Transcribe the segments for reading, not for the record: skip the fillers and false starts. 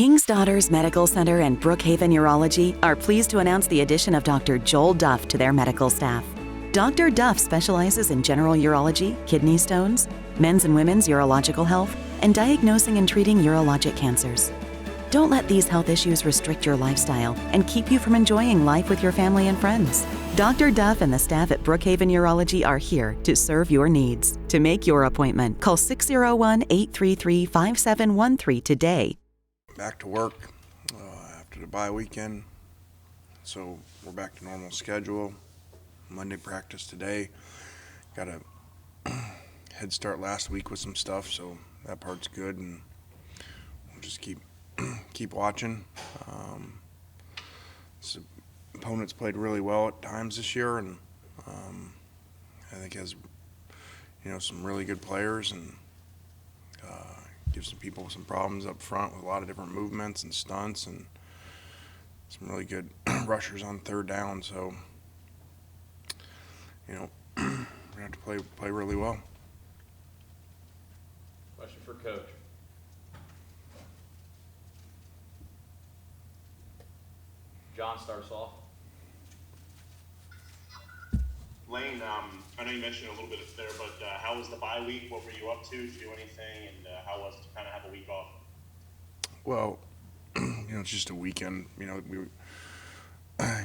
King's Daughters Medical Center and Brookhaven Urology are pleased to announce the addition of Dr. Joel Duff to their medical staff. Dr. Duff specializes in general urology, kidney stones, men's and women's urological health, and diagnosing and treating urologic cancers. Don't let these health issues restrict your lifestyle and keep you from enjoying life with your family and friends. Dr. Duff and the staff at Brookhaven Urology are here to serve your needs. To make your appointment, call 601-833-5713 today. Back to work after the bye weekend, so we're back to normal schedule. Monday practice today. Got a head start last week with some stuff, so that part's good, and we'll just keep watching. This opponent's played really well at times this year, and I think has some really good players, and gives some people some problems up front with a lot of different movements and stunts, and some really good rushers on third down. So we're gonna have to play really well. Question for Coach. John starts off. Lane, I know you mentioned a little bit there, but how was the bye week? What were you up to? Did you do anything? And how was it to kind of have a week off? Well, it's just a weekend. We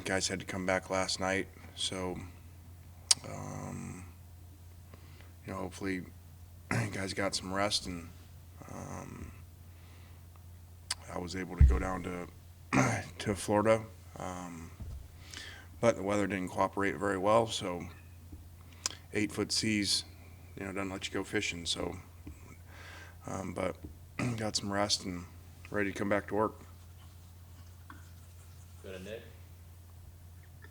guys had to come back last night, so hopefully you guys got some rest, and I was able to go down to Florida, but the weather didn't cooperate very well, so 8-foot seas, doesn't let you go fishing. So, but got some rest and ready to come back to work. Go to Nick.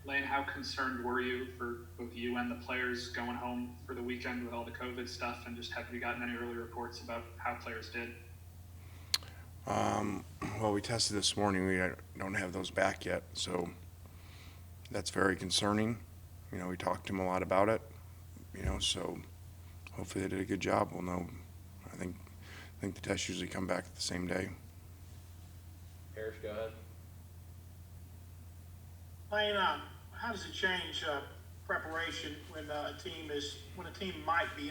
Lane, how concerned were you for both you and the players going home for the weekend with all the COVID stuff, and just have you gotten any early reports about how players did? Well, we tested this morning. We don't have those back yet, so that's very concerning. We talked to them a lot about it, so hopefully they did a good job. We'll know. I think the tests usually come back the same day. Parrish, go ahead. Lane, how does it change preparation when an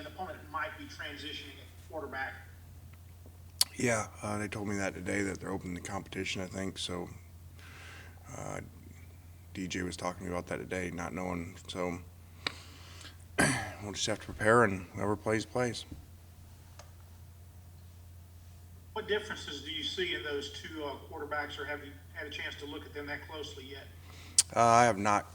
opponent might be transitioning at quarterback? Yeah, they told me that today, that they're opening the competition, I think. So DJ was talking to me about that today, not knowing. So we'll just have to prepare, and whoever plays, plays. What differences do you see in those two quarterbacks, or have you had a chance to look at them that closely yet? I have not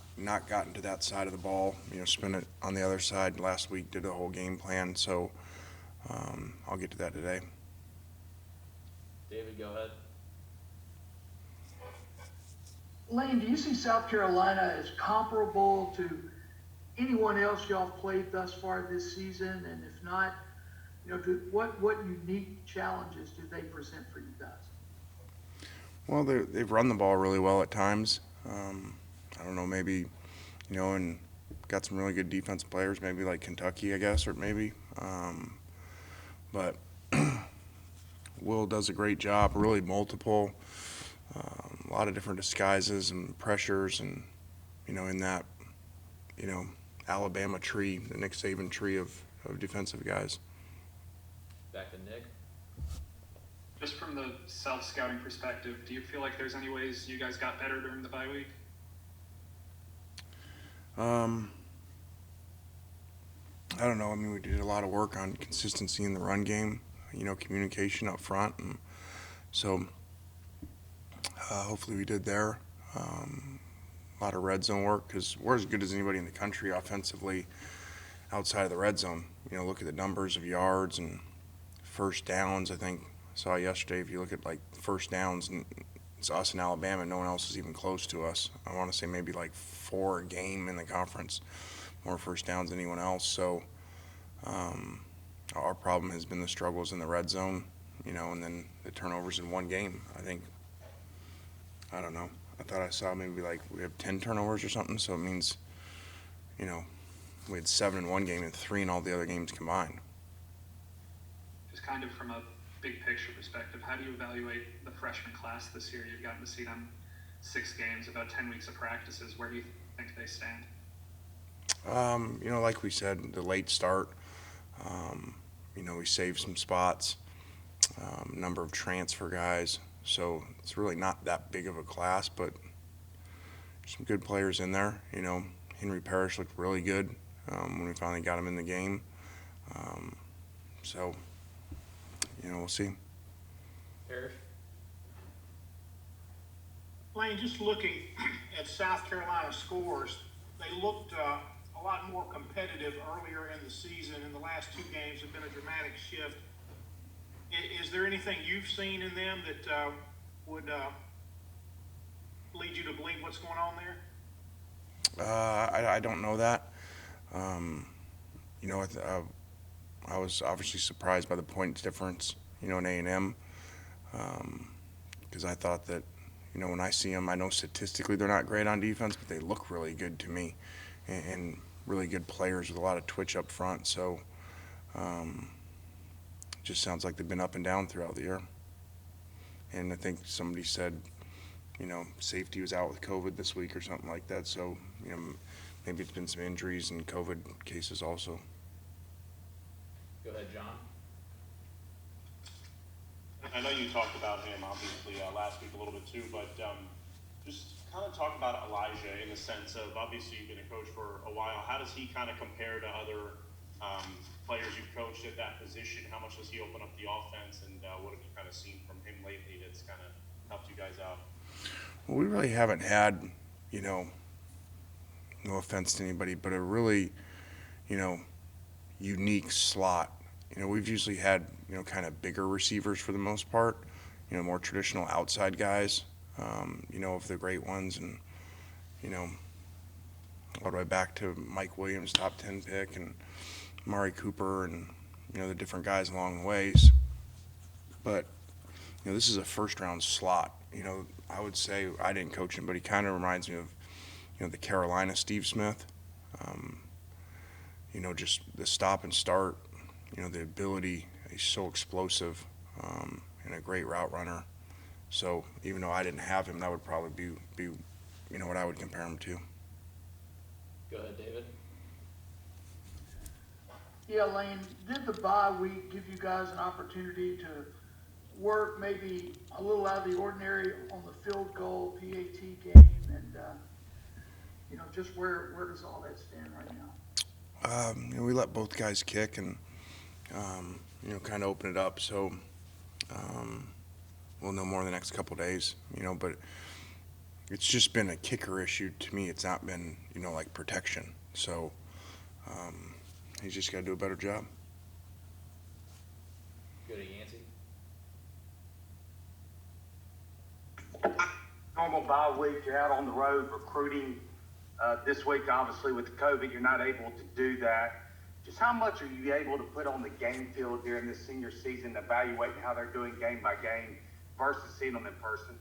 gotten to that side of the ball. Spent it on the other side last week, did a whole game plan. So I'll get to that today. David, go ahead. Lane, do you see South Carolina as comparable to anyone else y'all have played thus far this season? And if not, what unique challenges do they present for you guys? Well, they've run the ball really well at times. I don't know, maybe, and got some really good defensive players, maybe like Kentucky, I guess, or maybe. But Will does a great job, really multiple, a lot of different disguises and pressures, and, in that, Alabama tree, the Nick Saban tree of defensive guys. Back to Nick. Just from the self-scouting perspective, do you feel like there's any ways you guys got better during the bye week? I don't know. We did a lot of work on consistency in the run game, communication up front, and so hopefully we did there. A lot of red zone work, because we're as good as anybody in the country offensively outside of the red zone. Look at the numbers of yards and first downs. I think I saw yesterday, if you look at like first downs, and it's us in Alabama, no one else is even close to us. I want to say maybe like 4 a game in the conference, more first downs than anyone else. So our problem has been the struggles in the red zone, and then the turnovers in one game. I don't know. I thought I saw maybe like we have 10 turnovers or something. So it means, we had 7 in one game and 3 in all the other games combined. Just kind of from a big picture perspective, how do you evaluate the freshman class this year? You've gotten to see them 6 games, about 10 weeks of practices. Where do you think they stand? Like we said, the late start, we saved some spots, number of transfer guys. So it's really not that big of a class, but some good players in there. Henry Parrish looked really good when we finally got him in the game. So, we'll see. Parrish? Lane, just looking at South Carolina scores, they looked a lot more competitive earlier in the season. In the last 2 games have been a dramatic shift. Is there anything you've seen in them that would lead you to believe what's going on there? I don't know that. I was obviously surprised by the point difference, in A&M, because I thought that, when I see them, I know statistically they're not great on defense, but they look really good to me, and really good players with a lot of twitch up front. So it just sounds like they've been up and down throughout the year. And I think somebody said, safety was out with COVID this week or something like that. So, maybe it's been some injuries and COVID cases also. Go ahead, John. I know you talked about him, obviously, last week a little bit too, but just kind of talk about Elijah in the sense of, obviously, you've been a coach for a while. How does he kind of compare to other players you've coached at that position? How much does he open up the offense, and what have you kind of seen from him lately that's kind of helped you guys out? Well, we really haven't had, no offense to anybody, but a really, unique slot. We've usually had, kind of bigger receivers for the most part, more traditional outside guys, of the great ones, and, all the way back to Mike Williams, top 10 pick, and Mari Cooper, and, the different guys along the ways. But, this is a first-round slot. I would say, I didn't coach him, but he kind of reminds me of, the Carolina Steve Smith. Just the stop and start, the ability, he's so explosive, and a great route runner. So even though I didn't have him, that would probably be what I would compare him to. Go ahead, David. Yeah, Lane, did the bye week give you guys an opportunity to work maybe a little out of the ordinary on the field goal PAT game, and just where does all that stand right now? We let both guys kick and kind of open it up. So we'll know more in the next couple of days. But it's just been a kicker issue to me. It's not been like protection. So he's just got to do a better job. Go to Yancey. Normal bye week, you're out on the road recruiting. This week, obviously, with the COVID, you're not able to do that. Just how much are you able to put on the game field during this senior season, evaluating how they're doing game by game versus seeing them in person?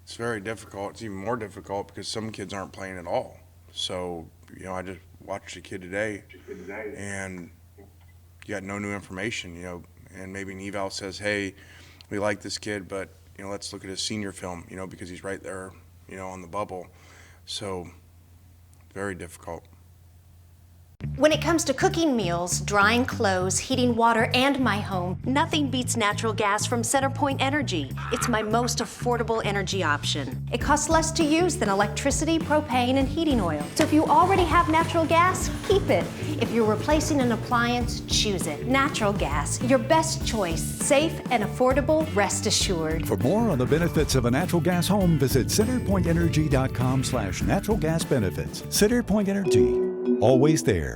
It's very difficult. It's even more difficult because some kids aren't playing at all. So, I just watched a kid today, and you got no new information, and maybe an eval says, hey, we like this kid, but, let's look at his senior film, because he's right there, on the bubble. So, very difficult. When it comes to cooking meals, drying clothes, heating water, and my home, nothing beats natural gas from CenterPoint Energy. It's my most affordable energy option. It costs less to use than electricity, propane, and heating oil. So if you already have natural gas, keep it. If you're replacing an appliance, choose it. Natural gas, your best choice. Safe and affordable, rest assured. For more on the benefits of a natural gas home, visit centerpointenergy.com/natural gas benefits. CenterPoint Energy, always there.